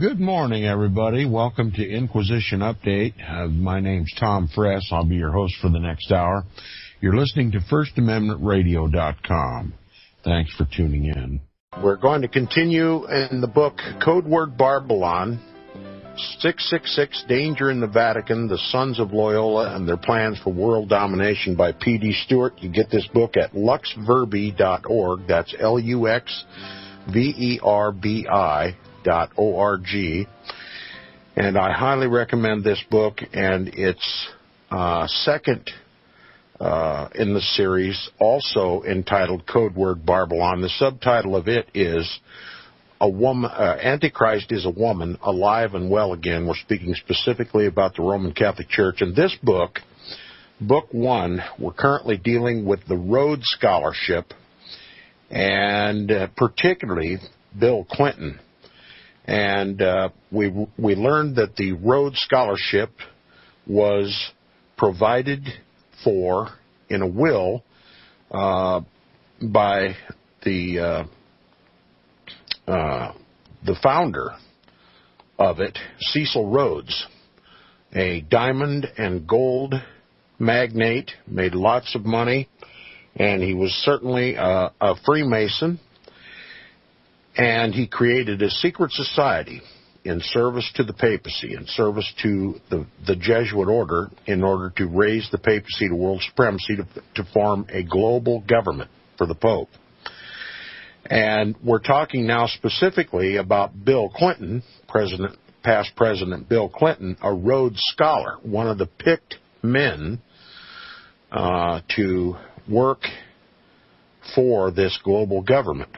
Good morning, everybody. Welcome to Inquisition Update. My name's Tom Fress. I'll be your host for the next hour. You're listening to FirstAmendmentRadio.com. Thanks for tuning in. We're going to continue in the book Codeword Barbelon, 666, Danger in the Vatican, The Sons of Loyola and Their Plans for World Domination by P.D. Stewart. You get this book at luxverbi.org. That's luxverbi.org. And I highly recommend this book, and it's second in the series, also entitled Codeword Barbelon. The subtitle of it is "A Woman, Antichrist is a Woman, Alive and Well Again." We're speaking specifically about the Roman Catholic Church. And this book, Book 1, we're currently dealing with the Rhodes Scholarship, and particularly Bill Clinton. And we learned that the Rhodes Scholarship was provided for in a will by the founder of it, Cecil Rhodes, a diamond and gold magnate, made lots of money, and he was certainly a Freemason, and he created a secret society in service to the papacy, in service to the Jesuit order, in order to raise the papacy to world supremacy, to form a global government for the Pope. And we're talking now specifically about Bill Clinton, past President Bill Clinton, a Rhodes Scholar, one of the picked men to work for this global government.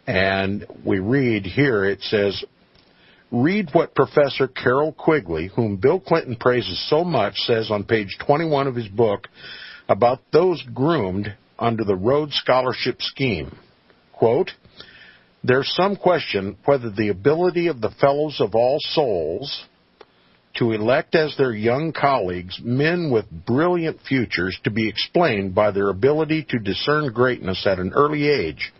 And we read here, it says, "Read what Professor Carroll Quigley, whom Bill Clinton praises so much, says on page 21 of his book about those groomed under the Rhodes Scholarship scheme. Quote, there's some question whether the ability of the Fellows of All Souls to elect as their young colleagues men with brilliant futures to be explained by their ability to discern greatness at an early age,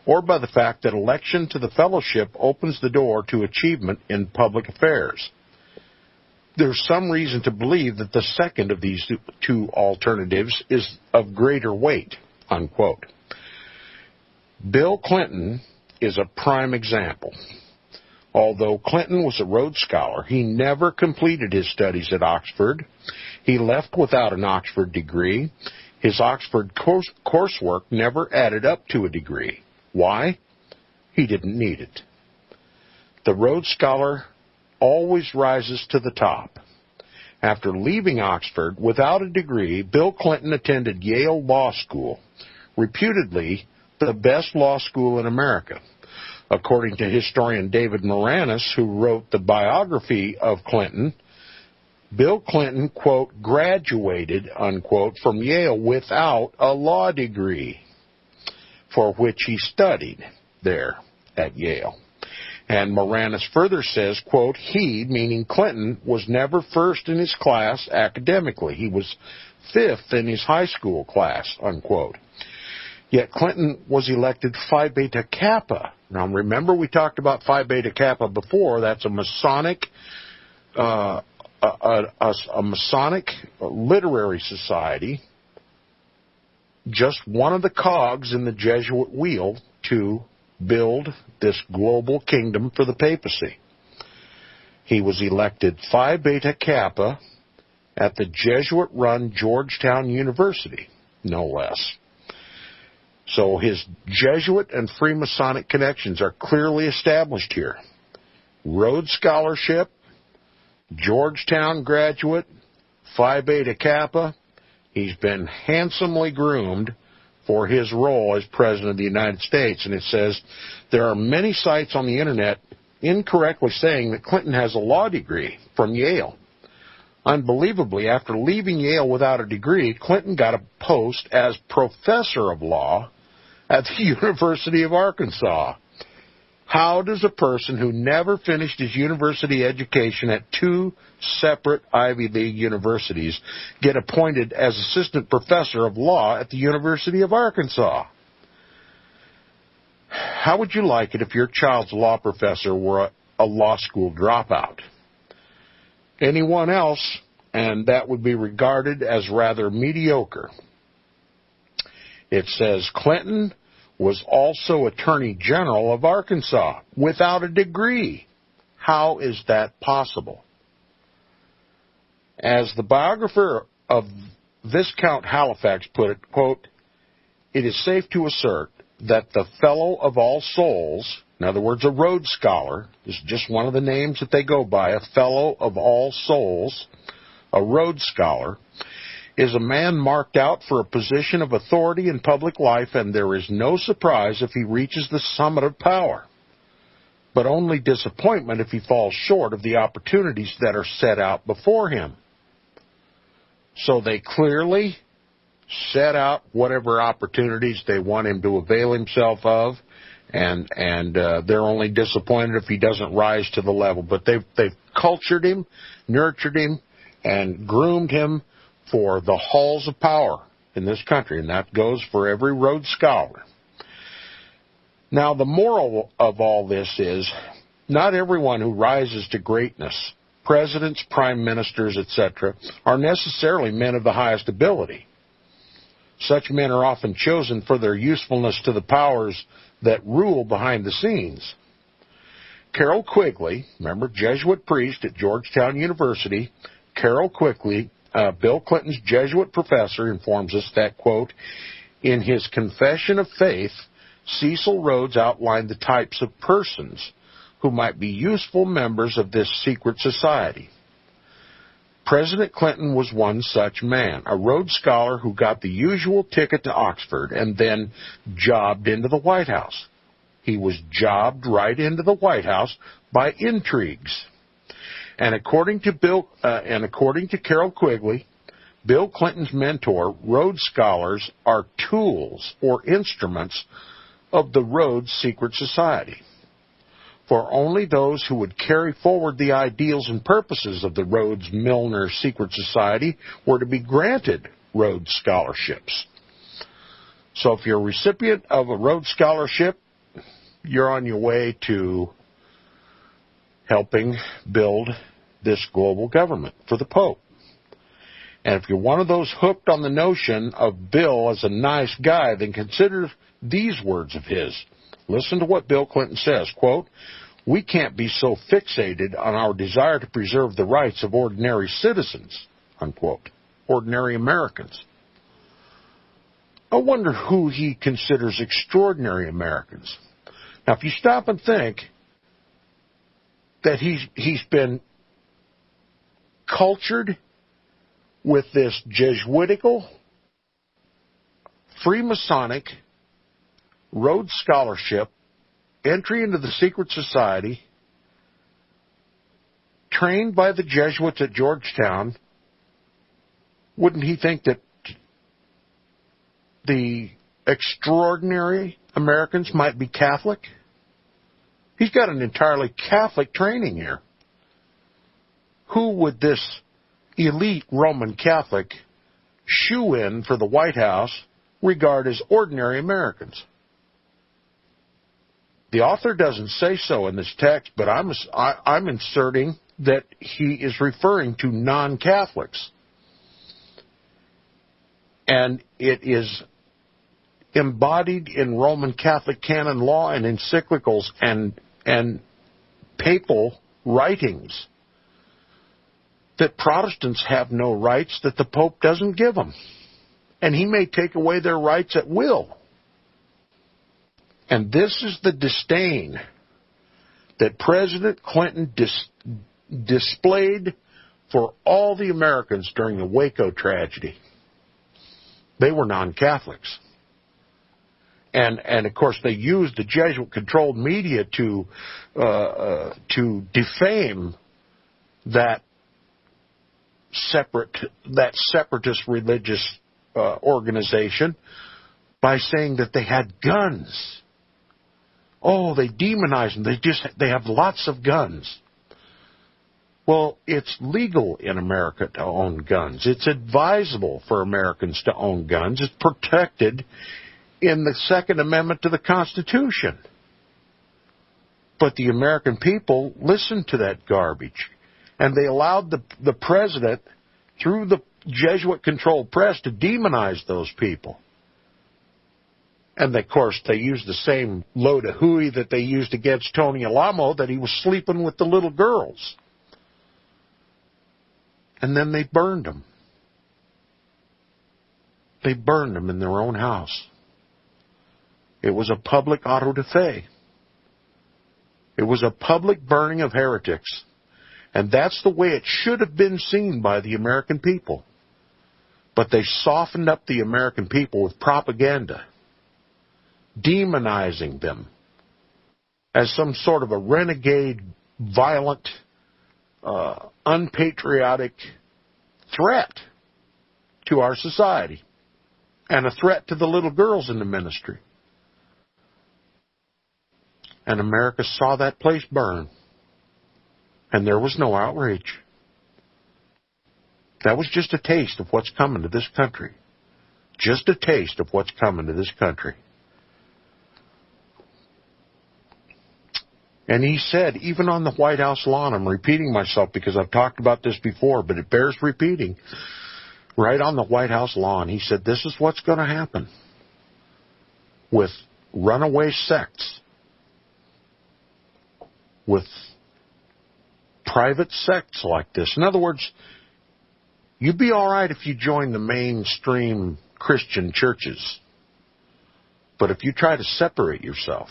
or by the fact that election to the fellowship opens the door to achievement in public affairs. There's some reason to believe that the second of these two alternatives is of greater weight," unquote. Bill Clinton is a prime example. Although Clinton was a Rhodes Scholar, he never completed his studies at Oxford. He left without an Oxford degree. His Oxford coursework never added up to a degree. Why? He didn't need it. The Rhodes Scholar always rises to the top. After leaving Oxford without a degree, Bill Clinton attended Yale Law School, reputedly the best law school in America. According to historian David Moranis, who wrote the biography of Clinton, Bill Clinton, quote, graduated, unquote, from Yale without a law degree, for which he studied there at Yale. And Moranis further says, quote, he, meaning Clinton, was never first in his class academically. He was fifth in his high school class, unquote. Yet Clinton was elected Phi Beta Kappa. Now, remember we talked about Phi Beta Kappa before. That's a Masonic, a Masonic literary society, just one of the cogs in the Jesuit wheel to build this global kingdom for the papacy. He was elected Phi Beta Kappa at the Jesuit-run Georgetown University, no less. So his Jesuit and Freemasonic connections are clearly established here. Rhodes Scholarship, Georgetown graduate, Phi Beta Kappa. He's been handsomely groomed for his role as President of the United States. And it says there are many sites on the Internet incorrectly saying that Clinton has a law degree from Yale. Unbelievably, after leaving Yale without a degree, Clinton got a post as professor of law at the University of Arkansas. How does a person who never finished his university education at two separate Ivy League universities get appointed as assistant professor of law at the University of Arkansas? How would you like it if your child's law professor were a law school dropout. Anyone else, and that would be regarded as rather mediocre. It says Clinton was also Attorney General of Arkansas without a degree. How is that possible? As the biographer of Viscount Halifax put it, quote, "It is safe to assert that the Fellow of All Souls," in other words, a Rhodes Scholar, is just one of the names that they go by, a Fellow of All Souls, a Rhodes Scholar, is a man marked out for a position of authority in public life, and there is no surprise if he reaches the summit of power, but only disappointment if he falls short of the opportunities that are set out before him. So they clearly set out whatever opportunities they want him to avail himself of, and they're only disappointed if he doesn't rise to the level. But they've cultured him, nurtured him, and groomed him for the halls of power in this country, and that goes for every Rhodes Scholar. Now, the moral of all this is, not everyone who rises to greatness, presidents, prime ministers, etc., are necessarily men of the highest ability. Such men are often chosen for their usefulness to the powers that rule behind the scenes. Carroll Quigley, remember, Jesuit priest at Georgetown University, Carroll Quigley, Bill Clinton's Jesuit professor, informs us that, quote, "In his Confession of Faith, Cecil Rhodes outlined the types of persons who might be useful members of this secret society. President Clinton was one such man, a Rhodes Scholar who got the usual ticket to Oxford and then jobbed into the White House. He was jobbed right into the White House by intrigues. And according to Carroll Quigley, Bill Clinton's mentor, Rhodes Scholars are tools or instruments of the Rhodes Secret Society. For only those who would carry forward the ideals and purposes of the Rhodes-Milner Secret Society were to be granted Rhodes Scholarships." So if you're a recipient of a Rhodes Scholarship, you're on your way to helping build this global government for the Pope. And if you're one of those hooked on the notion of Bill as a nice guy, then consider these words of his. Listen to what Bill Clinton says, quote, "We can't be so fixated on our desire to preserve the rights of ordinary citizens," unquote, ordinary Americans. I wonder who he considers extraordinary Americans. Now, if you stop and think that he's been cultured with this Jesuitical, Freemasonic, Rhodes Scholarship, entry into the secret society, trained by the Jesuits at Georgetown, wouldn't he think that the extraordinary Americans might be Catholic? He's got an entirely Catholic training here. Who would this elite Roman Catholic shoe-in for the White House regard as ordinary Americans? The author doesn't say so in this text, but I'm inserting that he is referring to non-Catholics. And it is embodied in Roman Catholic canon law and encyclicals and papal writings that Protestants have no rights that the Pope doesn't give them. And he may take away their rights at will. And this is the disdain that President Clinton displayed for all the Americans during the Waco tragedy. They were non-Catholics. And of course, they used the Jesuit-controlled media to defame that separatist religious organization by saying that they had guns. Oh, they demonize them. They have lots of guns. Well, it's legal in America to own guns. It's advisable for Americans to own guns. It's protected in the Second Amendment to the Constitution. But the American people listened to that garbage. And they allowed the president, through the Jesuit-controlled press, to demonize those people. And, of course, they used the same load of hooey that they used against Tony Alamo, that he was sleeping with the little girls. And then they burned him. They burned him in their own house. It was a public auto da fe. It was a public burning of heretics. And that's the way it should have been seen by the American people. But they softened up the American people with propaganda, demonizing them as some sort of a renegade, violent, unpatriotic threat to our society and a threat to the little girls in the ministry. And America saw that place burn. And there was no outrage. That was just a taste of what's coming to this country. Just a taste of what's coming to this country. And he said, even on the White House lawn, I'm repeating myself because I've talked about this before, but it bears repeating. Right on the White House lawn, he said, this is what's going to happen with runaway sects, with private sects like this. In other words, you'd be all right if you joined the mainstream Christian churches. But if you try to separate yourself,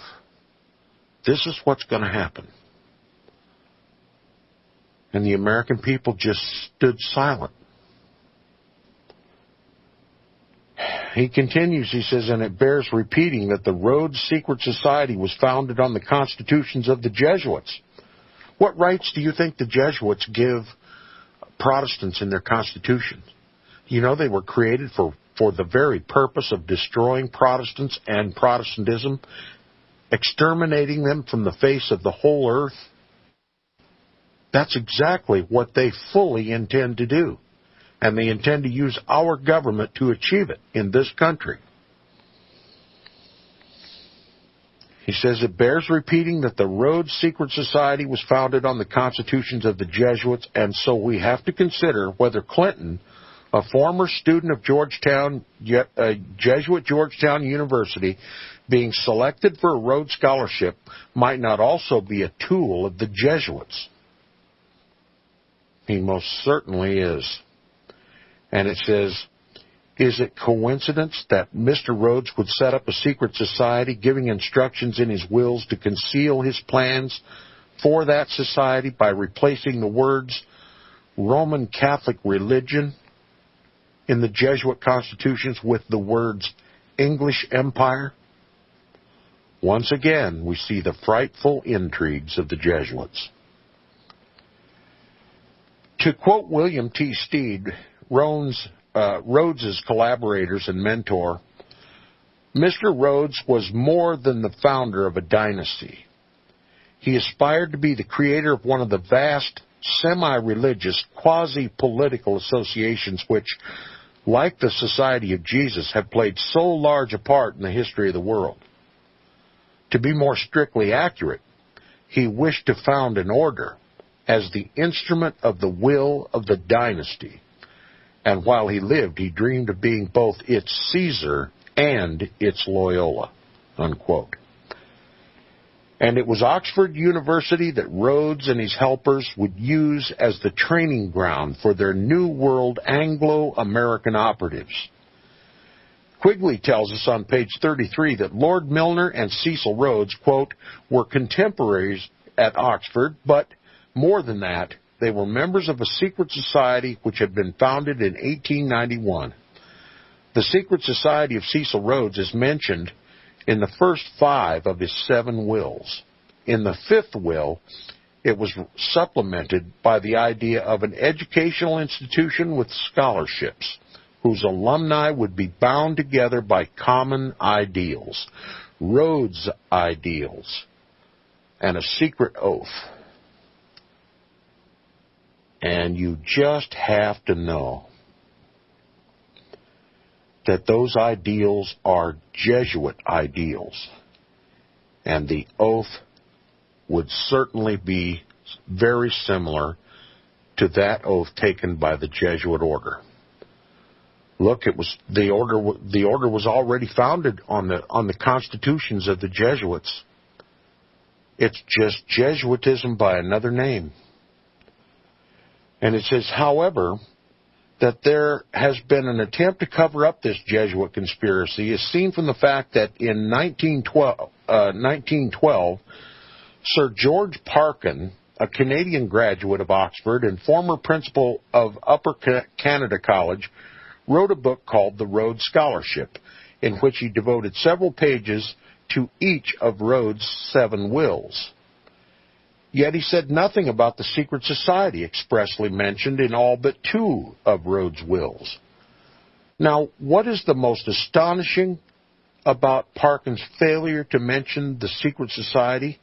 this is what's going to happen. And the American people just stood silent. He continues, he says, and it bears repeating that the Rhodes Secret Society was founded on the constitutions of the Jesuits. What rights do you think the Jesuits give Protestants in their constitutions? You know, they were created for the very purpose of destroying Protestants and Protestantism, exterminating them from the face of the whole earth. That's exactly what they fully intend to do. And they intend to use our government to achieve it in this country. He says it bears repeating that the Rhodes Secret Society was founded on the constitutions of the Jesuits, and so we have to consider whether Clinton, a former student of Jesuit Georgetown University, being selected for a Rhodes Scholarship, might not also be a tool of the Jesuits. He most certainly is. And it says, is it coincidence that Mr. Rhodes would set up a secret society giving instructions in his wills to conceal his plans for that society by replacing the words Roman Catholic religion in the Jesuit constitutions with the words English Empire? Once again, we see the frightful intrigues of the Jesuits. To quote William T. Steed, Rhodes's collaborators and mentor, Mr. Rhodes was more than the founder of a dynasty. He aspired to be the creator of one of the vast, semi-religious, quasi-political associations which, like the Society of Jesus, have played so large a part in the history of the world. To be more strictly accurate, he wished to found an order as the instrument of the will of the dynasty. And while he lived, he dreamed of being both its Caesar and its Loyola, unquote. And it was Oxford University that Rhodes and his helpers would use as the training ground for their New World Anglo-American operatives. Quigley tells us on page 33 that Lord Milner and Cecil Rhodes, quote, were contemporaries at Oxford, but more than that, they were members of a secret society which had been founded in 1891. The secret society of Cecil Rhodes is mentioned in the first 5 of his 7 wills. In the 5th will, it was supplemented by the idea of an educational institution with scholarships, whose alumni would be bound together by common ideals, Rhodes ideals, and a secret oath. And you just have to know that those ideals are Jesuit ideals. And the oath would certainly be very similar to that oath taken by the Jesuit order. Look, it was the order was already founded on the constitutions of the Jesuits. It's just Jesuitism by another name. And it says, however, that there has been an attempt to cover up this Jesuit conspiracy is seen from the fact that in 1912, Sir George Parkin, a Canadian graduate of Oxford and former principal of Upper Canada College, wrote a book called The Rhodes Scholarship, in which he devoted several pages to each of Rhodes' 7 wills. Yet he said nothing about the secret society expressly mentioned in all but 2 of Rhodes' wills. Now, what is the most astonishing about Parkin's failure to mention the secret society,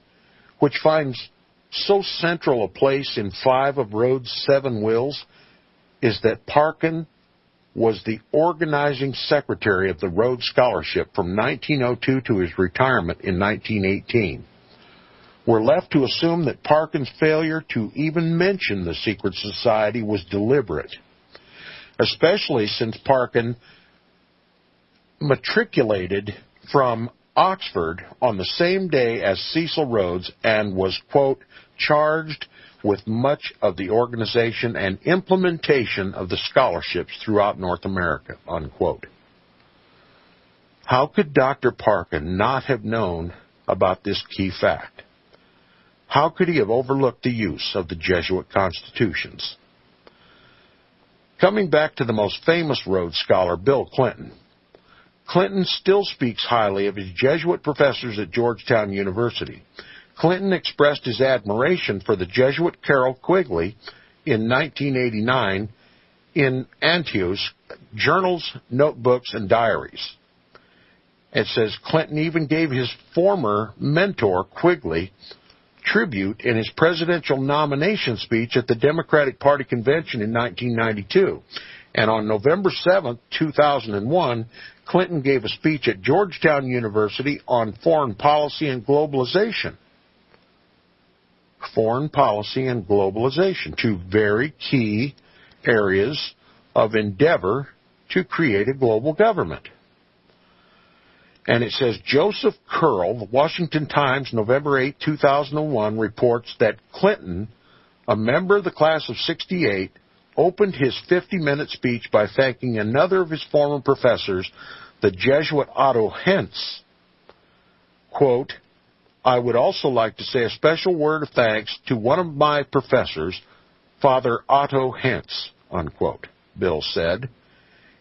which finds so central a place in 5 of Rhodes' 7 wills, is that Parkin was the organizing secretary of the Rhodes Scholarship from 1902 to his retirement in 1918. We're left to assume that Parkin's failure to even mention the secret society was deliberate, especially since Parkin matriculated from Oxford on the same day as Cecil Rhodes and was, quote, charged with much of the organization and implementation of the scholarships throughout North America, unquote. How could Dr. Parkin not have known about this key fact? How could he have overlooked the use of the Jesuit constitutions? Coming back to the most famous Rhodes Scholar, Bill Clinton. Clinton still speaks highly of his Jesuit professors at Georgetown University. Clinton expressed his admiration for the Jesuit Carroll Quigley in 1989 in Antioch's journals, notebooks, and diaries. It says Clinton even gave his former mentor, Quigley, tribute in his presidential nomination speech at the Democratic Party convention in 1992. And on November 7, 2001, Clinton gave a speech at Georgetown University on foreign policy and globalization. Foreign policy and globalization, 2 very key areas of endeavor to create a global government. And it says Joseph Curl, the Washington Times, November 8, 2001, reports that Clinton, a member of the class of 68, opened his 50-minute speech by thanking another of his former professors, the Jesuit Otto Hentz. Quote, I would also like to say a special word of thanks to one of my professors, Father Otto Hentz, unquote, Bill said.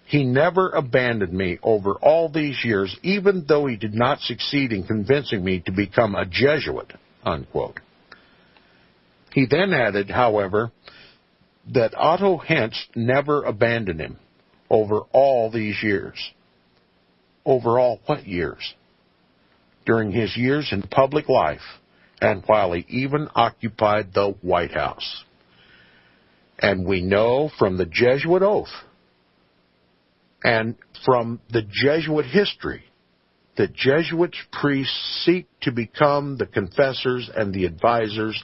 He never abandoned me over all these years, even though he did not succeed in convincing me to become a Jesuit, unquote. He then added, however, that Otto Hentz never abandoned him over all these years. Over all what years? During his years in public life, and while he even occupied the White House. And we know from the Jesuit oath and from the Jesuit history that Jesuit priests seek to become the confessors and the advisors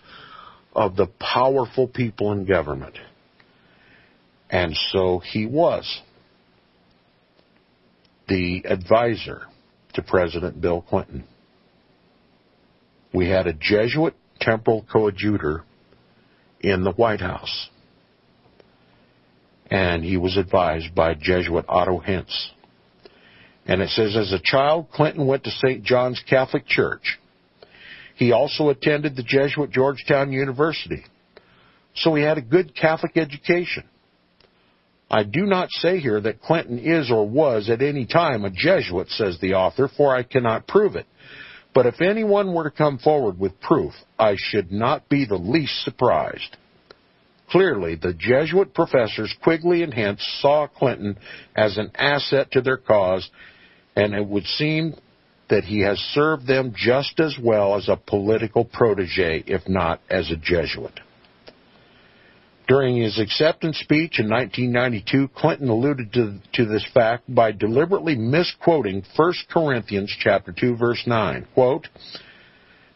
of the powerful people in government. And so he was the advisor to President Bill Clinton. We had a Jesuit temporal coadjutor in the White House, and he was advised by Jesuit Otto Hentz. And it says, as a child, Clinton went to St. John's Catholic Church. He also attended the Jesuit Georgetown University, so he had a good Catholic education. I do not say here that Clinton is or was at any time a Jesuit, says the author, for I cannot prove it. But if anyone were to come forward with proof, I should not be the least surprised. Clearly, the Jesuit professors Quigley and Hentz saw Clinton as an asset to their cause, and it would seem that he has served them just as well as a political protege, if not as a Jesuit. During his acceptance speech in 1992, Clinton alluded to this fact by deliberately misquoting 1 Corinthians chapter 2, verse 9. Quote,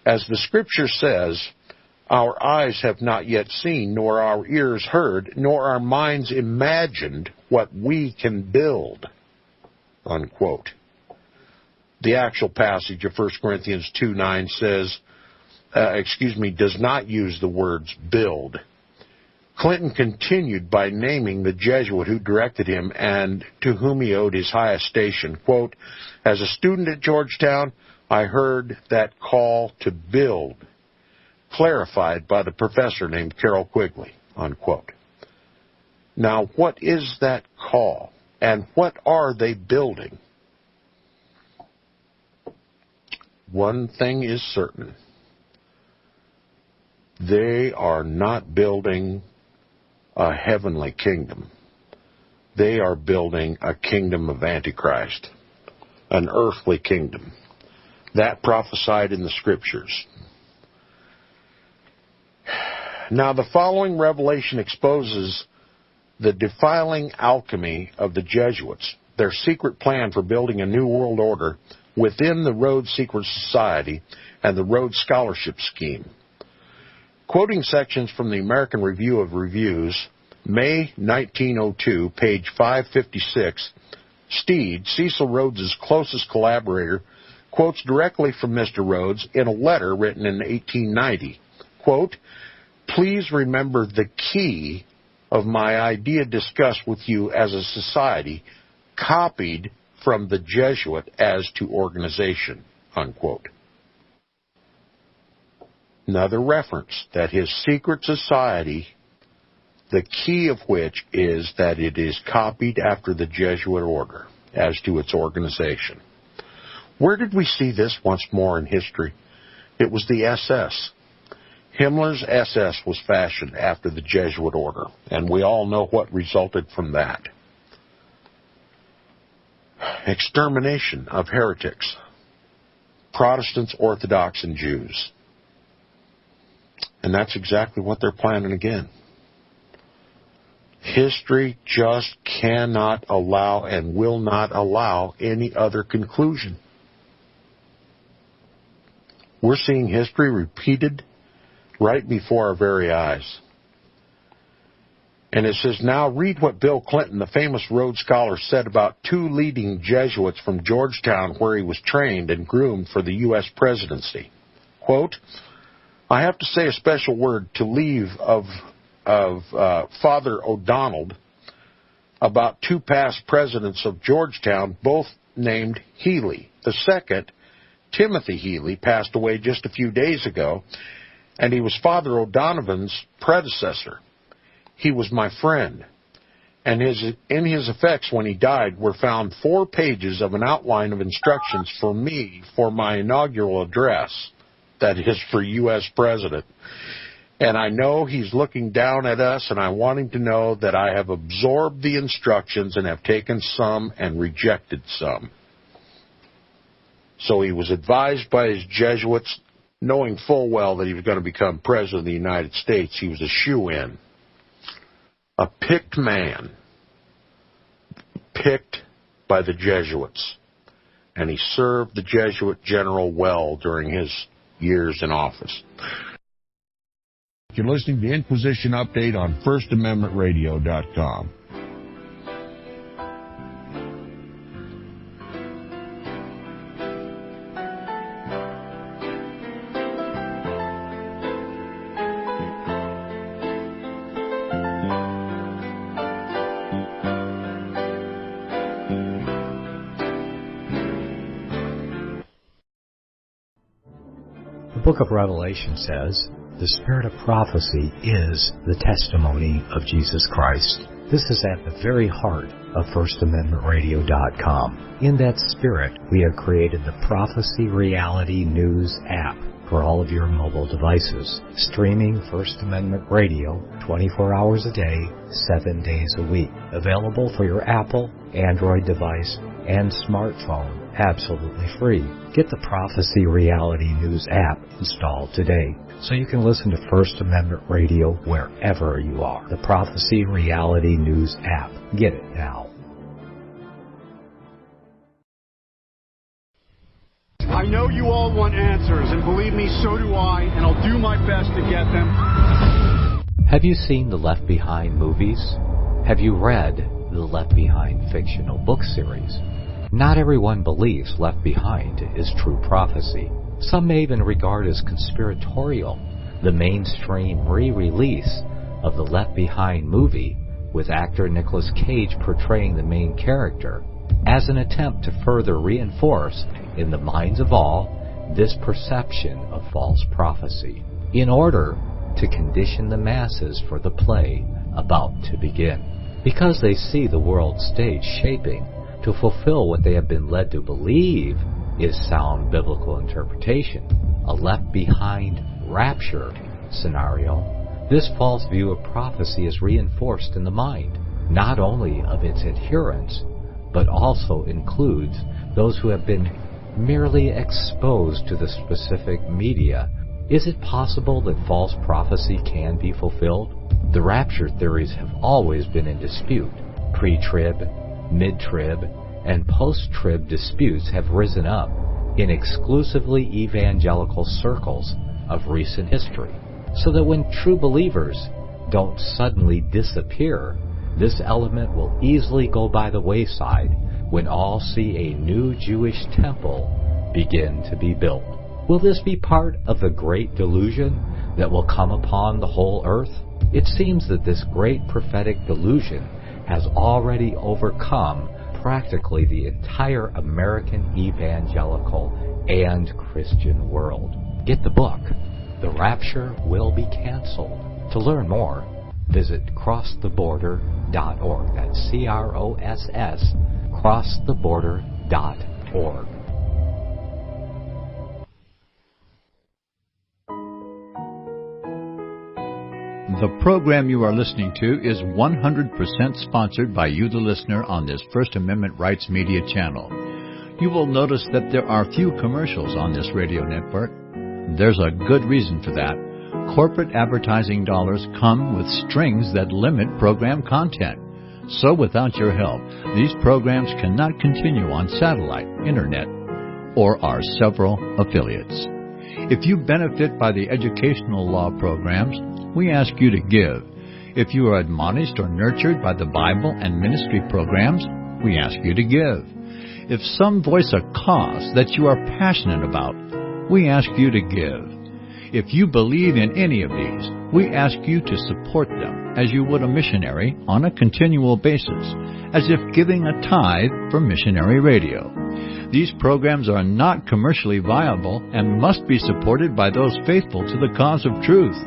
As the Scripture says, our eyes have not yet seen, nor our ears heard, nor our minds imagined what we can build, unquote. The actual passage of 1 Corinthians 2:9 says, does not use the words build. Clinton continued by naming the Jesuit who directed him and to whom he owed his highest station. Quote, as a student at Georgetown, I heard that call to build, clarified by the professor named Carroll Quigley, unquote. Now, what is that call, and what are they building? One thing is certain. They are not building a heavenly kingdom. They are building a kingdom of Antichrist, an earthly kingdom. That prophesied in the Scriptures. Now, the following revelation exposes the defiling alchemy of the Jesuits, their secret plan for building a new world order within the Rhodes Secret Society and the Rhodes Scholarship Scheme. Quoting sections from the American Review of Reviews, May 1902, page 556, Steed, Cecil Rhodes's closest collaborator, quotes directly from Mr. Rhodes in a letter written in 1890. Quote, please remember the key of my idea discussed with you as a society, copied from the Jesuit as to organization, unquote. Another reference that his secret society, the key of which is that it is copied after the Jesuit order as to its organization. Where did we see this once more in history? It was the SS. Himmler's SS was fashioned after the Jesuit order, and we all know what resulted from that. Extermination of heretics, Protestants, Orthodox, and Jews. And that's exactly what they're planning again. History just cannot allow and will not allow any other conclusion. We're seeing history repeated right before our very eyes. And it says, now read what Bill Clinton, the famous Rhodes Scholar, said about two leading Jesuits from Georgetown where he was trained and groomed for the U.S. presidency. Quote, I have to say a special word to leave of Father O'Donnell about two past presidents of Georgetown, both named Healy. The second, Timothy Healy, passed away just a few days ago, and he was Father O'Donovan's predecessor. He was my friend, and in his effects when he died were found 4 pages of an outline of instructions for me for my inaugural address, that is for U.S. President. And I know he's looking down at us, and I want him to know that I have absorbed the instructions and have taken some and rejected some. So he was advised by his Jesuits, knowing full well that he was going to become President of the United States. He was a shoo-in. A picked man, picked by the Jesuits. And he served the Jesuit general well during his years in office. You're listening to the Inquisition Update on FirstAmendmentRadio.com. The book of Revelation says, the spirit of prophecy is the testimony of Jesus Christ. This is at the very heart of FirstAmendmentRadio.com. In that spirit, we have created the Prophecy Reality News app for all of your mobile devices, streaming First Amendment Radio 24 hours a day, 7 days a week. Available for your Apple, Android device, and smartphone, absolutely free. Get the Prophecy Reality News app installed today so you can listen to First Amendment Radio wherever you are. The Prophecy Reality News app. Get it now. I I know you all want answers, and believe me, so do I, and I'll do my best to get them. Have you seen the Left Behind movies? Have you read the Left Behind fictional book series? Not everyone believes Left Behind is true prophecy. Some may even regard as conspiratorial the mainstream re-release of the Left Behind movie with actor Nicolas Cage portraying the main character as an attempt to further reinforce in the minds of all this perception of false prophecy in order to condition the masses for the play about to begin. Because they see the world stage shaping to fulfill what they have been led to believe is sound biblical interpretation, a Left Behind rapture scenario, this false view of prophecy is reinforced in the mind, not only of its adherents, but also includes those who have been merely exposed to the specific media. Is it possible that false prophecy can be fulfilled? The rapture theories have always been in dispute. Pre-trib, mid-trib, and post-trib disputes have risen up in exclusively evangelical circles of recent history, so that when true believers don't suddenly disappear, this element will easily go by the wayside when all see a new Jewish temple begin to be built. Will this be part of the great delusion that will come upon the whole earth? It seems that this great prophetic delusion has already overcome practically the entire American evangelical and Christian world. Get the book, The Rapture Will Be Canceled. To learn more, visit crosstheborder.org. That's CROSS, crosstheborder.org. The program you are listening to is 100% sponsored by you, the listener, on this First Amendment Rights Media channel. You will notice that there are few commercials on this radio network. There's a good reason for that. Corporate advertising dollars come with strings that limit program content. So without your help, these programs cannot continue on satellite, internet, or our several affiliates. If you benefit by the educational law programs, we ask you to give. If you are admonished or nurtured by the Bible and ministry programs, we ask you to give. If some voice a cause that you are passionate about, we ask you to give. If you believe in any of these, we ask you to support them as you would a missionary on a continual basis, as if giving a tithe for missionary radio. These programs are not commercially viable and must be supported by those faithful to the cause of truth.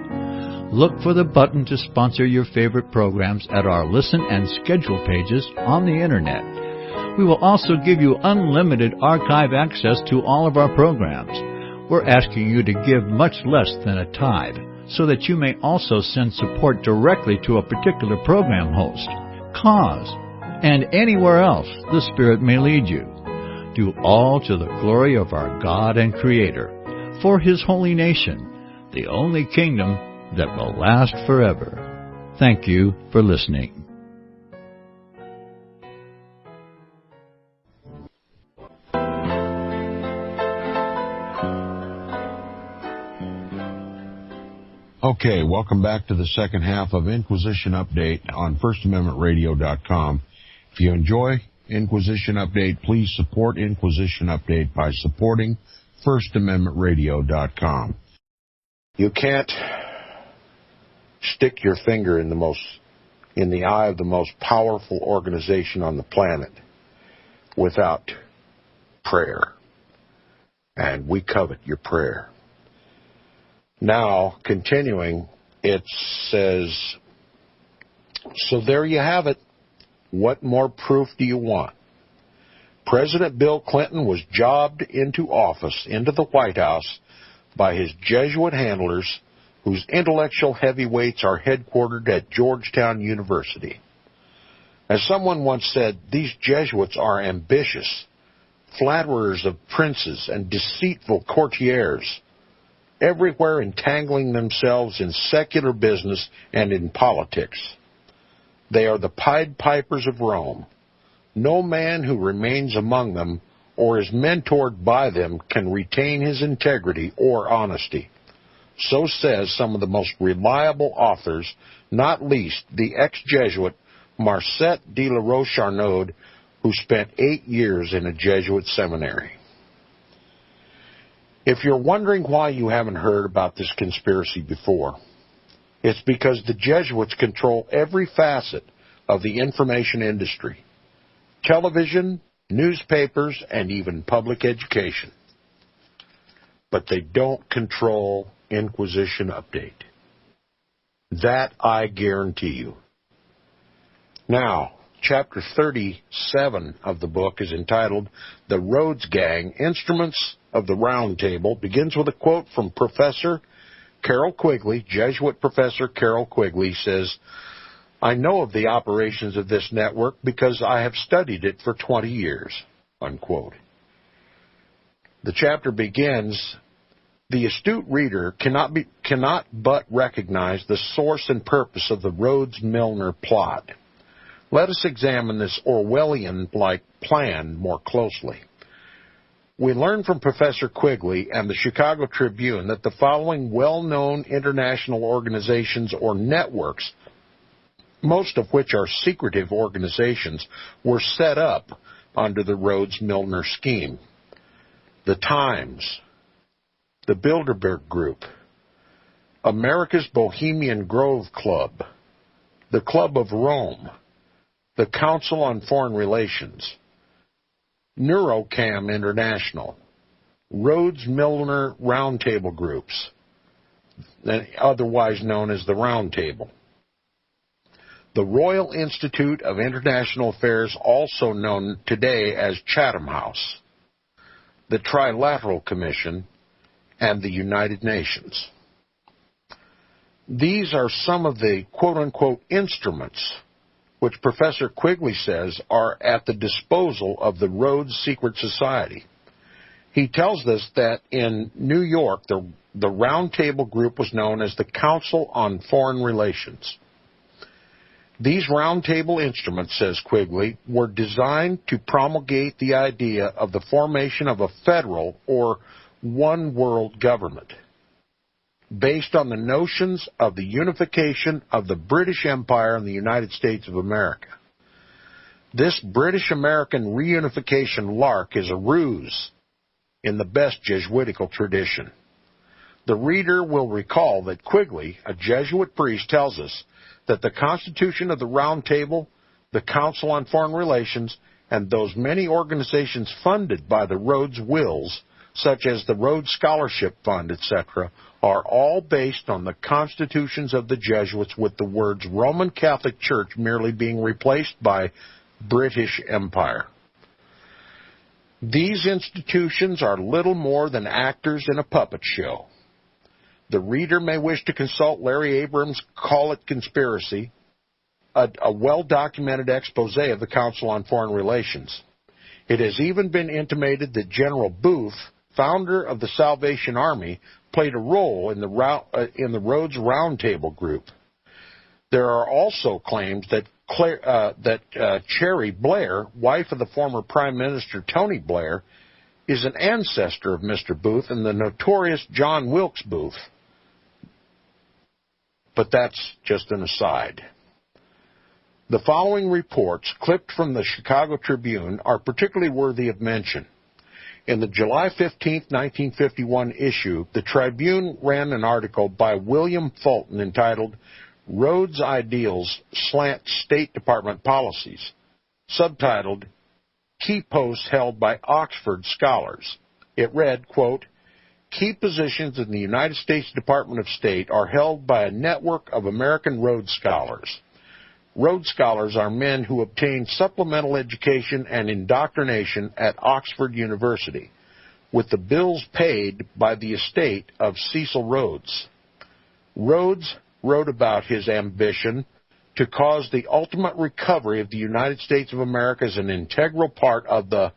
Look for the button to sponsor your favorite programs at our listen and schedule pages on the Internet. We will also give you unlimited archive access to all of our programs. We're asking you to give much less than a tithe, so that you may also send support directly to a particular program host, cause, and anywhere else the Spirit may lead you. Do all to the glory of our God and Creator, for His holy nation, the only kingdom that will last forever. Thank you for listening. Okay, welcome back to the second half of Inquisition Update on FirstAmendmentRadio.com. If you enjoy Inquisition Update, please support Inquisition Update by supporting FirstAmendmentRadio.com. You can't stick your finger in the eye of the most powerful organization on the planet without prayer. And we covet your prayer. Now, continuing, it says, so there you have it. What more proof do you want? President Bill Clinton was jobbed into office, into the White House, by his Jesuit handlers, whose intellectual heavyweights are headquartered at Georgetown University. As someone once said, these Jesuits are ambitious, flatterers of princes and deceitful courtiers, everywhere entangling themselves in secular business and in politics. They are the Pied Pipers of Rome. No man who remains among them or is mentored by them can retain his integrity or honesty. So says some of the most reliable authors, not least the ex-Jesuit Marcet de la Roche-Arnaud, who spent 8 years in a Jesuit seminary. If you're wondering why you haven't heard about this conspiracy before, it's because the Jesuits control every facet of the information industry: television, newspapers, and even public education. But they don't control Inquisition Update. That I guarantee you. Now, Chapter 37 of the book is entitled The Rhodes Gang, Instruments of the Round Table, begins with a quote from Professor Carroll Quigley. Jesuit Professor Carroll Quigley says, "I know of the operations of this network because I have studied it for 20 years, unquote. The chapter begins, "The astute reader cannot but recognize the source and purpose of the Rhodes-Milner plot. Let us examine this Orwellian-like plan more closely. We learn from Professor Quigley and the Chicago Tribune that the following well-known international organizations or networks, most of which are secretive organizations, were set up under the Rhodes-Milner scheme: the Times, the Bilderberg Group, America's Bohemian Grove Club, the Club of Rome, the Council on Foreign Relations, Neurocam International, Rhodes-Milner Roundtable Groups, otherwise known as the Round Table, the Royal Institute of International Affairs, also known today as Chatham House, the Trilateral Commission, and the United Nations. These are some of the quote-unquote instruments which Professor Quigley says are at the disposal of the Rhodes Secret Society. He tells us that in New York, the Round Table Group was known as the Council on Foreign Relations. These Round Table instruments, says Quigley, were designed to promulgate the idea of the formation of a federal or one world government, based on the notions of the unification of the British Empire and the United States of America. This British-American reunification lark is a ruse in the best Jesuitical tradition. The reader will recall that Quigley, a Jesuit priest, tells us that the Constitution of the Round Table, the Council on Foreign Relations, and those many organizations funded by the Rhodes Wills, such as the Rhodes Scholarship Fund, etc., are all based on the constitutions of the Jesuits, with the words Roman Catholic Church merely being replaced by British Empire. These institutions are little more than actors in a puppet show. The reader may wish to consult Larry Abrams' Call It Conspiracy, a well-documented expose of the Council on Foreign Relations. It has even been intimated that General Booth, founder of the Salvation Army, played a role in the Rhodes Roundtable Group. There are also claims that Cherry Blair, wife of the former Prime Minister Tony Blair, is an ancestor of Mr. Booth and the notorious John Wilkes Booth. But that's just an aside. The following reports, clipped from the Chicago Tribune, are particularly worthy of mention. In the July 15, 1951 issue, the Tribune ran an article by William Fulton entitled Rhodes Ideals Slant State Department Policies, subtitled Key Posts Held by Oxford Scholars. It read, quote, "Key positions in the United States Department of State are held by a network of American Rhodes Scholars. Rhodes Scholars are men who obtain supplemental education and indoctrination at Oxford University, with the bills paid by the estate of Cecil Rhodes. Rhodes wrote about his ambition to cause the ultimate recovery of the United States of America as an integral part of the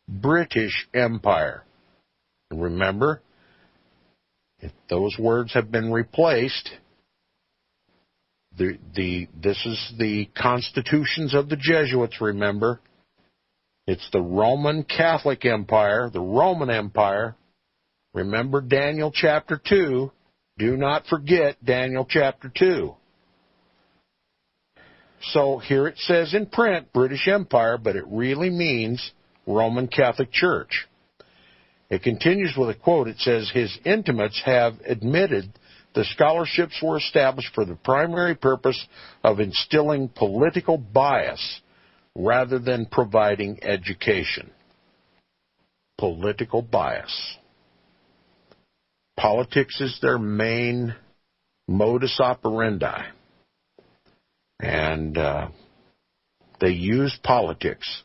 British Empire." Remember, if those words have been replaced, this is the constitutions of the Jesuits, remember. It's the Roman Catholic Empire, the Roman Empire. Remember Daniel chapter 2. Do not forget Daniel chapter 2. So here it says in print, British Empire, but it really means Roman Catholic Church. It continues with a quote. It says, his intimates have admitted the scholarships were established for the primary purpose of instilling political bias rather than providing education. Political bias. Politics is their main modus operandi. And they use politics.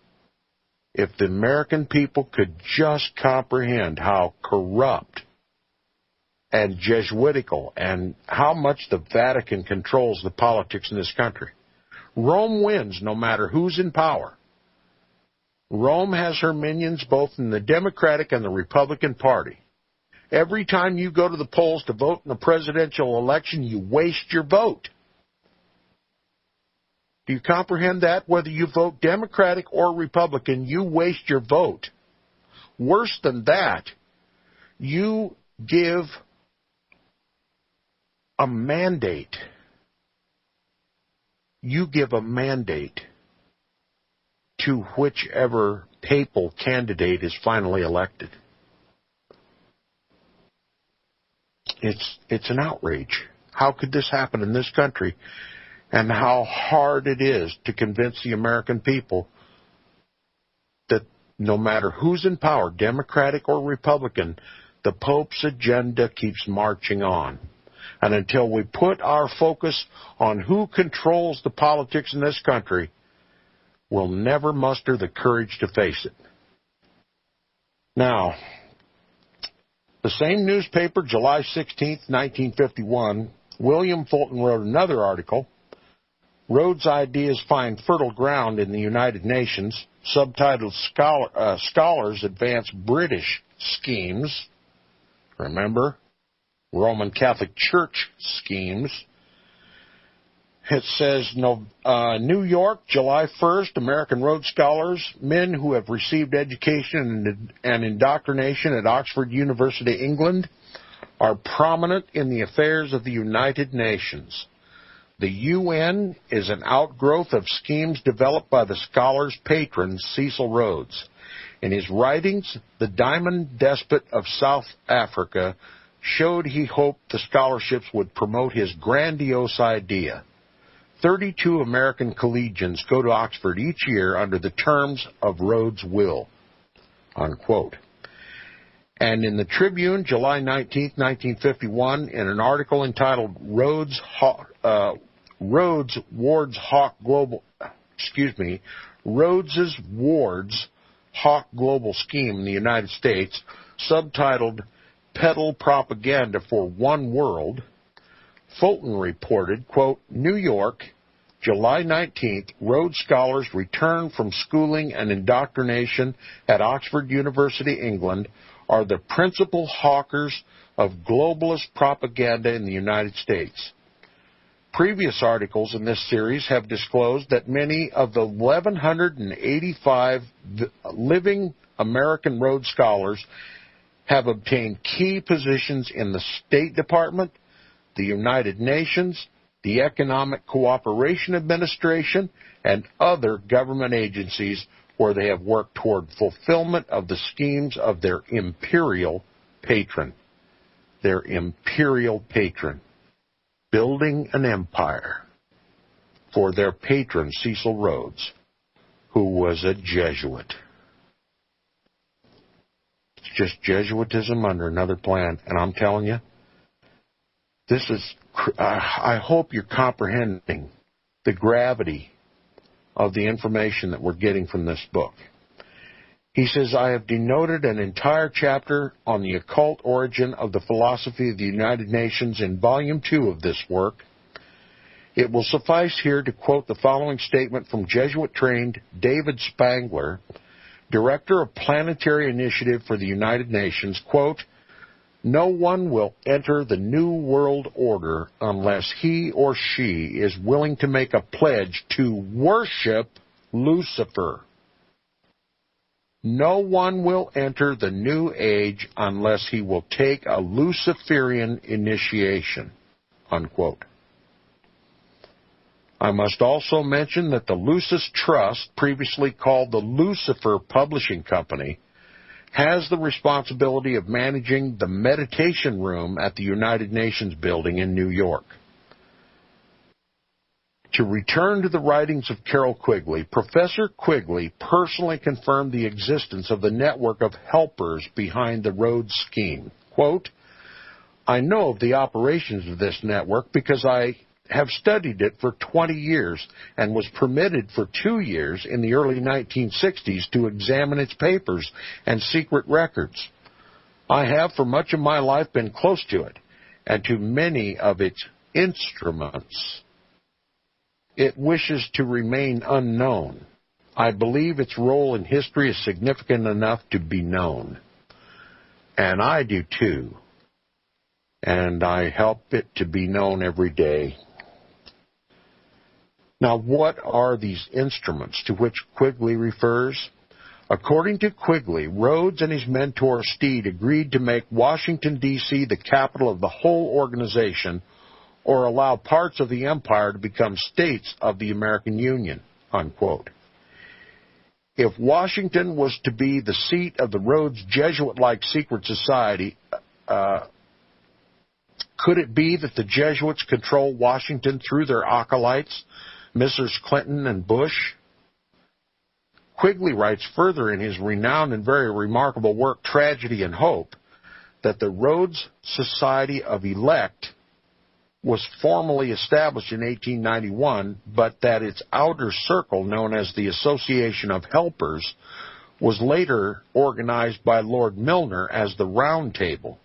If the American people could just comprehend how corrupt and Jesuitical and how much the Vatican controls the politics in this country. Rome wins no matter who's in power. Rome has her minions both in the Democratic and the Republican Party. Every time you go to the polls to vote in a presidential election, you waste your vote. Do you comprehend that? Whether you vote Democratic or Republican, you waste your vote. Worse than that, you give a mandate. You give a mandate to whichever papal candidate is finally elected. It's an outrage. How could this happen in this country? And how hard it is to convince the American people that no matter who's in power, Democratic or Republican, the Pope's agenda keeps marching on. And until we put our focus on who controls the politics in this country, we'll never muster the courage to face it. Now, the same newspaper, July 16th, 1951, William Fulton wrote another article, Rhodes' Ideas Find Fertile Ground in the United Nations, subtitled Scholars Advance British Schemes. Remember, Roman Catholic Church schemes. It says, New York, July 1st, American Rhodes Scholars, men who have received education and indoctrination at Oxford University, England, are prominent in the affairs of the United Nations. The UN is an outgrowth of schemes developed by the scholar's patron, Cecil Rhodes. In his writings, the Diamond Despot of South Africa showed he hoped the scholarships would promote his grandiose idea. 32 American collegians go to Oxford each year under the terms of Rhodes' will, unquote. And in the Tribune, July 19, 1951, in an article entitled Rhodes Ward's Hawk Global Scheme in the United States, subtitled Peddle Propaganda for One World, Fulton reported, quote, New York, July 19th, Rhodes Scholars return from schooling and indoctrination at Oxford University, England, are the principal hawkers of globalist propaganda in the United States. Previous articles in this series have disclosed that many of the 1,185 living American Rhodes Scholars have obtained key positions in the State Department, the United Nations, the Economic Cooperation Administration, and other government agencies where they have worked toward fulfillment of the schemes of their imperial patron. Their imperial patron. Building an empire for their patron, Cecil Rhodes, who was a Jesuit. It's just Jesuitism under another plan. And I'm telling you, this is, I hope you're comprehending the gravity of the information that we're getting from this book. He says, I have denoted an entire chapter on the occult origin of the philosophy of the United Nations in Volume 2 of this work. It will suffice here to quote the following statement from Jesuit-trained David Spangler, Director of Planetary Initiative for the United Nations, quote, no one will enter the New World Order unless he or she is willing to make a pledge to worship Lucifer. No one will enter the new age unless he will take a Luciferian initiation, unquote. I must also mention that the Lucis Trust, previously called the Lucifer Publishing Company, has the responsibility of managing the meditation room at the United Nations building in New York. To return to the writings of Carroll Quigley, Professor Quigley personally confirmed the existence of the network of helpers behind the Rhodes scheme. Quote, I know of the operations of this network because I have studied it for 20 years and was permitted for 2 years in the early 1960s to examine its papers and secret records. I have for much of my life been close to it and to many of its instruments. It wishes to remain unknown. I believe its role in history is significant enough to be known. And I do too. And I help it to be known every day. Now, what are these instruments to which Quigley refers? According to Quigley, Rhodes and his mentor Steed agreed to make Washington, D.C. the capital of the whole organization, or allow parts of the empire to become states of the American Union, unquote. If Washington was to be the seat of the Rhodes Jesuit-like secret society, could it be that the Jesuits control Washington through their acolytes, Messrs. Clinton and Bush? Quigley writes further in his renowned and very remarkable work, Tragedy and Hope, that the Rhodes Society of Elect was formally established in 1891, but that its outer circle, known as the Association of Helpers, was later organized by Lord Milner as the Round Table.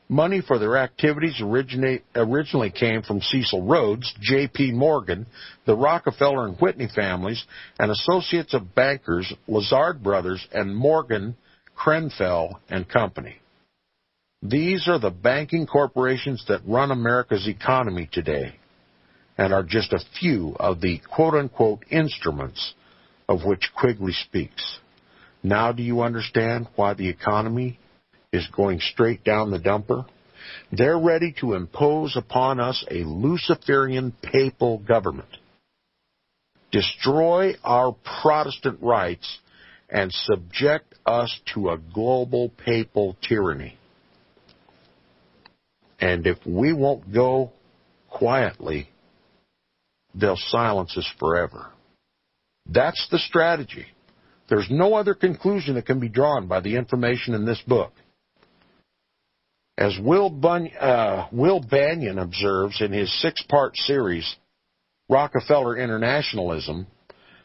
Money for their activities originally came from Cecil Rhodes, J.P. Morgan, the Rockefeller and Whitney families, and associates of bankers Lazard Brothers and Morgan, Crenfell and Company. These are the banking corporations that run America's economy today and are just a few of the quote-unquote instruments of which Quigley speaks. Now do you understand why the economy is going straight down the dumper? They're ready to impose upon us a Luciferian papal government, destroy our Protestant rights, and subject us to a global papal tyranny. And if we won't go quietly, they'll silence us forever. That's the strategy. There's no other conclusion that can be drawn by the information in this book. As Will Banyan observes in his 6-part series, Rockefeller Internationalism,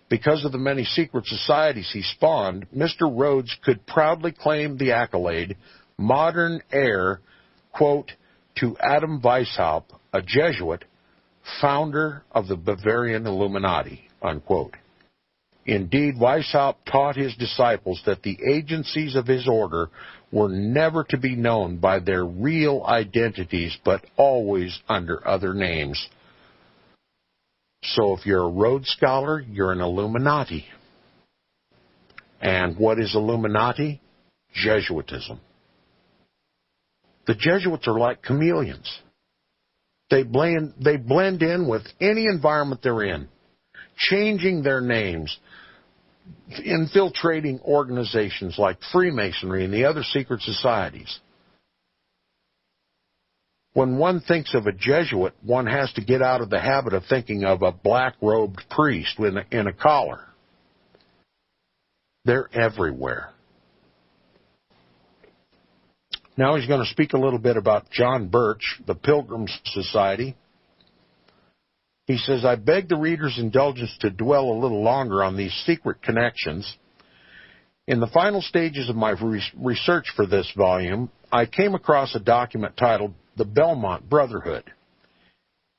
because of the many secret societies he spawned, Mr. Rhodes could proudly claim the accolade, modern heir, quote, to Adam Weishaupt, a Jesuit, founder of the Bavarian Illuminati, unquote. Indeed, Weishaupt taught his disciples that the agencies of his order were never to be known by their real identities, but always under other names. So if you're a Rhodes Scholar, you're an Illuminati. And what is Illuminati? Jesuitism. The Jesuits are like chameleons. They blend in with any environment they're in, changing their names, infiltrating organizations like Freemasonry and the other secret societies. When one thinks of a Jesuit, one has to get out of the habit of thinking of a black-robed priest in a collar. They're everywhere. Now he's going to speak a little bit about John Birch, the Pilgrim Society. He says, I beg the reader's indulgence to dwell a little longer on these secret connections. In the final stages of my research for this volume, I came across a document titled The Belmont Brotherhood.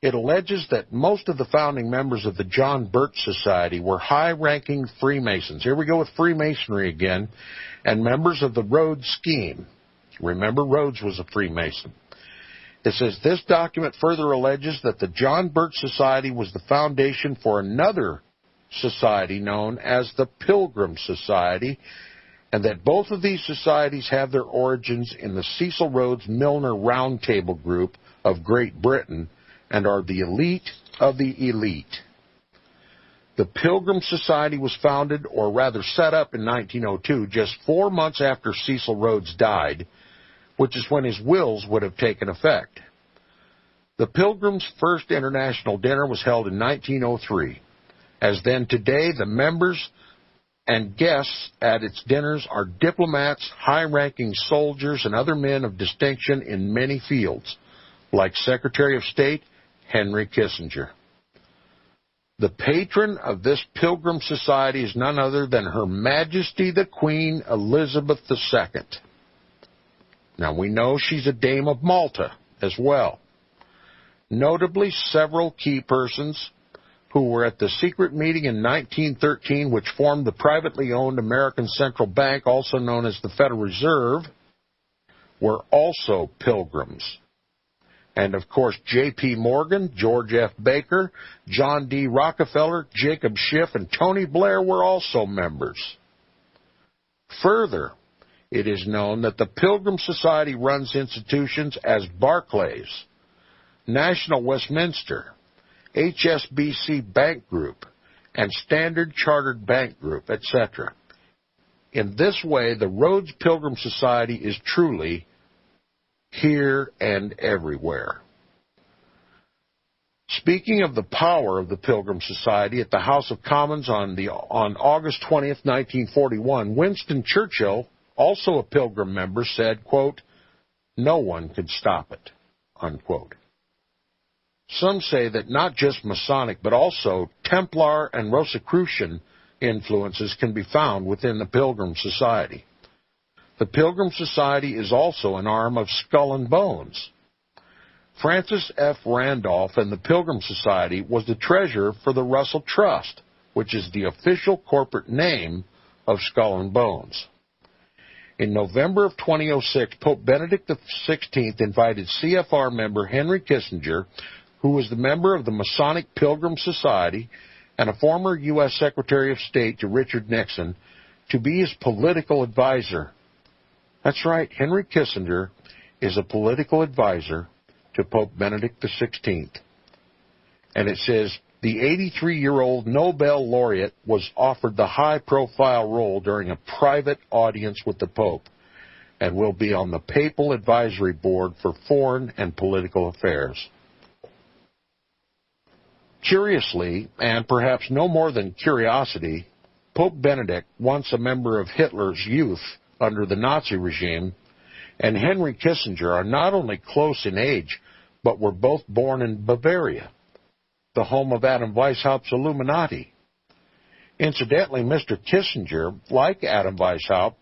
It alleges that most of the founding members of the John Birch Society were high-ranking Freemasons. Here we go with Freemasonry again, and members of the Rhodes scheme. Remember, Rhodes was a Freemason. It says, this document further alleges that the John Birch Society was the foundation for another society known as the Pilgrim Society, and that both of these societies have their origins in the Cecil Rhodes Milner Round Table Group of Great Britain and are the elite of the elite. The Pilgrim Society was founded, or rather set up, in 1902, just 4 months after Cecil Rhodes died, which is when his wills would have taken effect. The Pilgrims' first international dinner was held in 1903. As then today, the members and guests at its dinners are diplomats, high-ranking soldiers, and other men of distinction in many fields, like Secretary of State Henry Kissinger. The patron of this Pilgrim Society is none other than Her Majesty the Queen Elizabeth II. Now, we know she's a Dame of Malta as well. Notably, several key persons who were at the secret meeting in 1913, which formed the privately owned American Central Bank, also known as the Federal Reserve, were also Pilgrims. And, of course, J.P. Morgan, George F. Baker, John D. Rockefeller, Jacob Schiff, and Tony Blair were also members. Further, it is known that the Pilgrim Society runs institutions as Barclays, National Westminster, HSBC Bank Group, and Standard Chartered Bank Group, etc. In this way, the Rhodes Pilgrim Society is truly here and everywhere. Speaking of the power of the Pilgrim Society, at the House of Commons on August 20th, 1941, Winston Churchill, also a Pilgrim member, said, quote, "No one could stop it," unquote. Some say that not just Masonic, but also Templar and Rosicrucian influences can be found within the Pilgrim Society. The Pilgrim Society is also an arm of Skull and Bones. Francis F. Randolph and the Pilgrim Society was the treasurer for the Russell Trust, which is the official corporate name of Skull and Bones. In November of 2006, Pope Benedict XVI invited CFR member Henry Kissinger, who was the member of the Masonic Pilgrim Society and a former U.S. Secretary of State to Richard Nixon, to be his political advisor. That's right, Henry Kissinger is a political advisor to Pope Benedict XVI. And it says, the 83-year-old Nobel laureate was offered the high-profile role during a private audience with the Pope and will be on the Papal Advisory Board for Foreign and Political Affairs. Curiously, and perhaps no more than curiosity, Pope Benedict, once a member of Hitler's youth under the Nazi regime, and Henry Kissinger are not only close in age, but were both born in Bavaria, the home of Adam Weishaupt's Illuminati. Incidentally, Mr. Kissinger, like Adam Weishaupt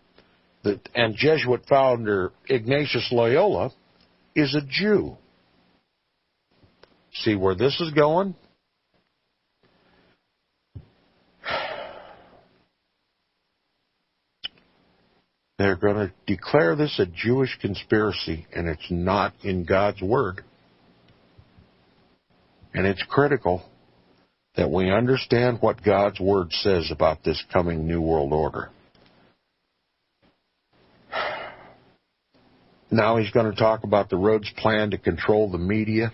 and Jesuit founder Ignatius Loyola, is a Jew. See where this is going? They're going to declare this a Jewish conspiracy, and it's not in God's Word. And it's critical that we understand what God's Word says about this coming New World Order. Now he's going to talk about the Rhodes plan to control the media.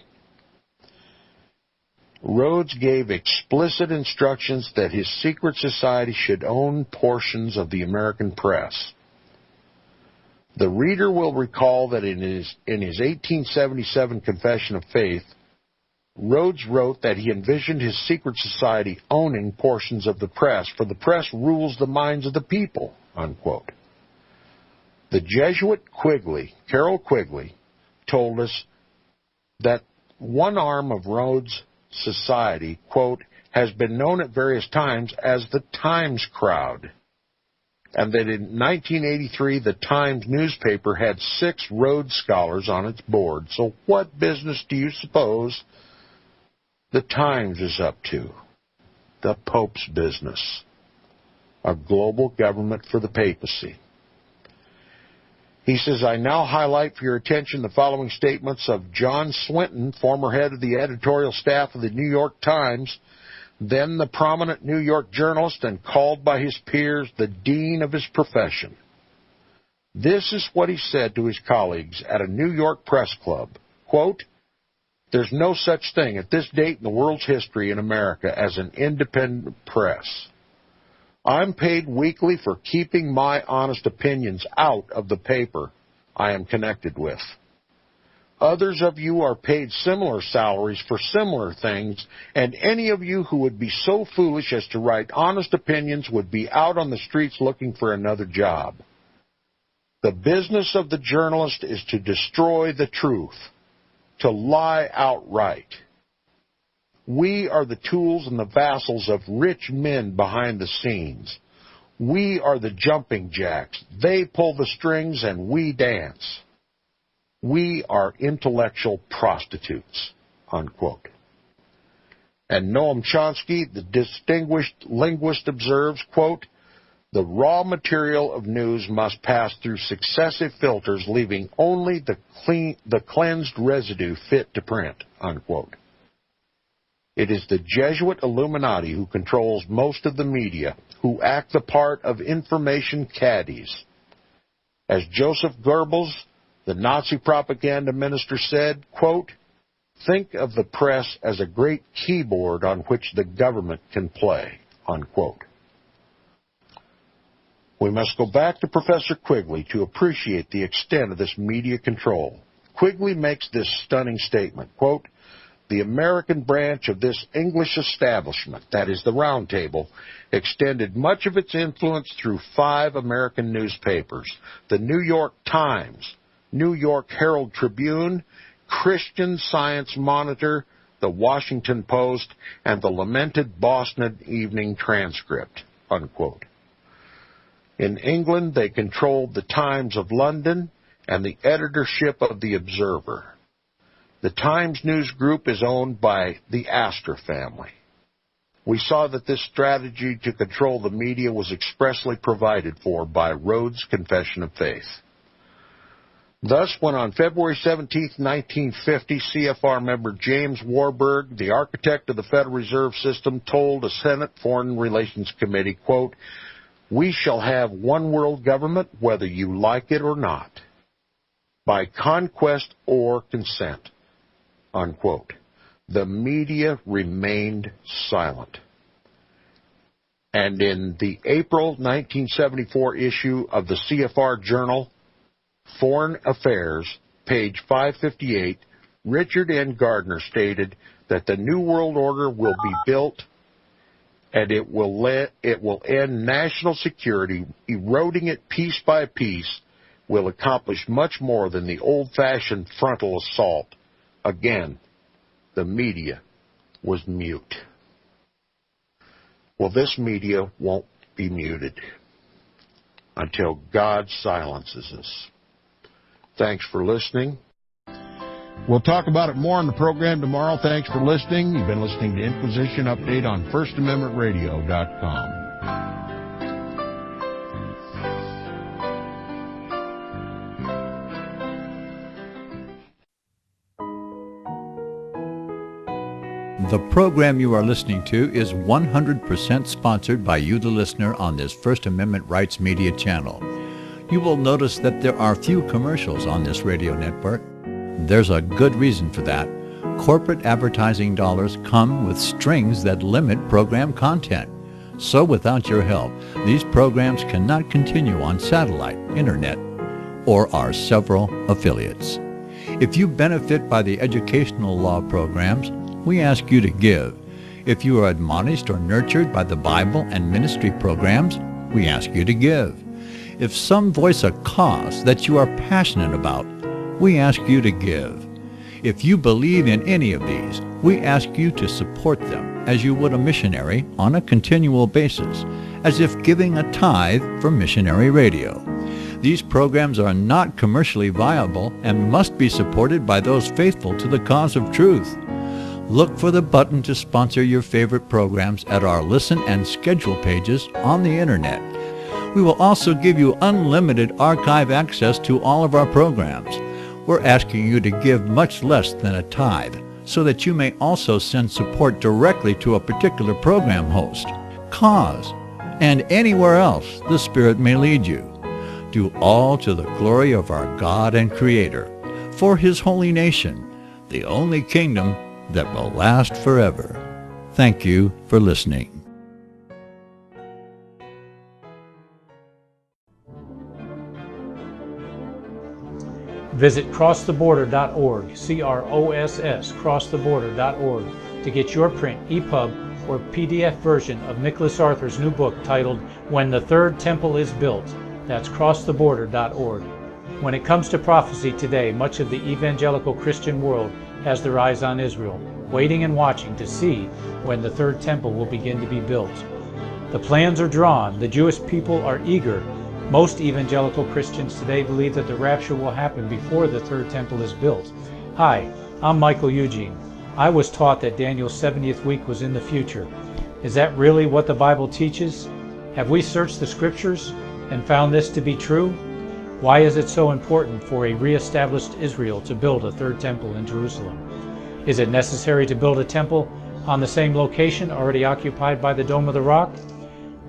Rhodes gave explicit instructions that his secret society should own portions of the American press. The reader will recall that in his 1877 Confession of Faith, Rhodes wrote that he envisioned his secret society owning portions of the press, for the press rules the minds of the people, unquote. The Jesuit Carol Quigley, told us that one arm of Rhodes' society, quote, has been known at various times as the Times Crowd, and that in 1983 the Times newspaper had 6 Rhodes scholars on its board. So what business do you suppose the Times is up to? The Pope's business. A global government for the papacy. He says, I now highlight for your attention the following statements of John Swinton, former head of the editorial staff of the New York Times, then the prominent New York journalist and called by his peers the dean of his profession. This is what he said to his colleagues at a New York press club. Quote, "There's no such thing at this date in the world's history in America as an independent press. I'm paid weekly for keeping my honest opinions out of the paper I am connected with. Others of you are paid similar salaries for similar things, and any of you who would be so foolish as to write honest opinions would be out on the streets looking for another job. The business of the journalist is to destroy the truth, to lie outright. We are the tools and the vassals of rich men behind the scenes. We are the jumping jacks. They pull the strings and we dance. We are intellectual prostitutes," unquote. And Noam Chomsky, the distinguished linguist, observes, quote, "The raw material of news must pass through successive filters, leaving only the cleansed residue fit to print," unquote. It is the Jesuit Illuminati who controls most of the media, who act the part of information caddies. As Joseph Goebbels, the Nazi propaganda minister, said, quote, "Think of the press as a great keyboard on which the government can play," unquote. We must go back to Professor Quigley to appreciate the extent of this media control. Quigley makes this stunning statement, quote, "The American branch of this English establishment, that is the Round Table, extended much of its influence through 5 American newspapers, the New York Times, New York Herald Tribune, Christian Science Monitor, the Washington Post, and the lamented Boston Evening Transcript," unquote. In England, they controlled the Times of London and the editorship of the Observer. The Times News Group is owned by the Astor family. We saw that this strategy to control the media was expressly provided for by Rhodes' Confession of Faith. Thus, when on February 17, 1950, CFR member James Warburg, the architect of the Federal Reserve System, told a Senate Foreign Relations Committee, quote, "We shall have one world government whether you like it or not, by conquest or consent," unquote. The media remained silent. And in the April 1974 issue of the CFR Journal, Foreign Affairs, page 558, Richard N. Gardner stated that the New World Order will be built and it will end national security, eroding it piece by piece, will accomplish much more than the old-fashioned frontal assault. Again, the media was mute. Well, this media won't be muted until God silences us. Thanks for listening. We'll talk about it more on the program tomorrow. Thanks for listening. You've been listening to Inquisition Update on FirstAmendmentRadio.com. The program you are listening to is 100% sponsored by you, the listener, on this First Amendment Rights Media channel. You will notice that there are few commercials on this radio network. There's a good reason for that. Corporate advertising dollars come with strings that limit program content. So without your help, these programs cannot continue on satellite, internet, or our several affiliates. If you benefit by the educational law programs, we ask you to give. If you are admonished or nurtured by the Bible and ministry programs, we ask you to give. If some voice a cause that you are passionate about, we ask you to give. If you believe in any of these, we ask you to support them as you would a missionary on a continual basis, as if giving a tithe for missionary radio. These programs are not commercially viable and must be supported by those faithful to the cause of truth. Look for the button to sponsor your favorite programs at our listen and schedule pages on the internet. We will also give you unlimited archive access to all of our programs. We're asking you to give much less than a tithe so that you may also send support directly to a particular program host, cause, and anywhere else the Spirit may lead you. do all to the glory of our God and Creator, for His holy nation, the only kingdom that will last forever. Thank you for listening. Visit crosstheborder.org, CROSS, crosstheborder.org, to get your print, EPUB, or PDF version of Nicholas Arthur's new book titled When the Third Temple is Built. That's crosstheborder.org. When it comes to prophecy today, much of the evangelical Christian world has their eyes on Israel, waiting and watching to see when the third temple will begin to be built. The plans are drawn, the Jewish people are eager. Most evangelical Christians today believe that the rapture will happen before the third temple is built. Hi, I'm Michael Eugene. I was taught that Daniel's 70th week was in the future. Is that really what the Bible teaches? Have we searched the scriptures and found this to be true? Why is it so important for a re-established Israel to build a third temple in Jerusalem? Is it necessary to build a temple on the same location already occupied by the Dome of the Rock?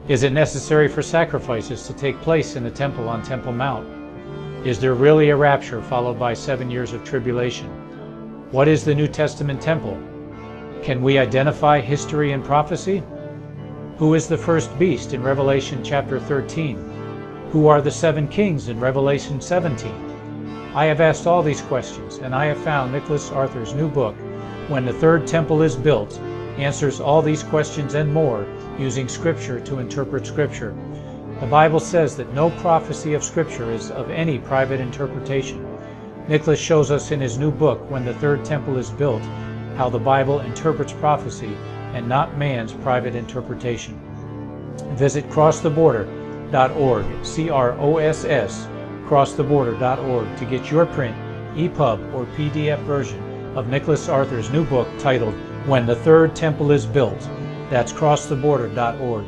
Is it necessary for sacrifices to take place in the temple on Temple Mount? Is there really a rapture followed by 7 years of tribulation? What is the New Testament temple? Can we identify history and prophecy? Who is the first beast in Revelation chapter 13? Who are the 7 kings in Revelation 17? I have asked all these questions, and I have found Nicholas Arthur's new book, When the Third Temple is Built, answers all these questions and more using Scripture to interpret Scripture. The Bible says that no prophecy of Scripture is of any private interpretation. Nicholas shows us in his new book, When the Third Temple is Built, how the Bible interprets prophecy and not man's private interpretation. Visit crosstheborder.org, CROSS, crosstheborder.org, to get your print, EPUB, or PDF version of Nicholas Arthur's new book titled When the Third Temple is Built. That's crosstheborder.org.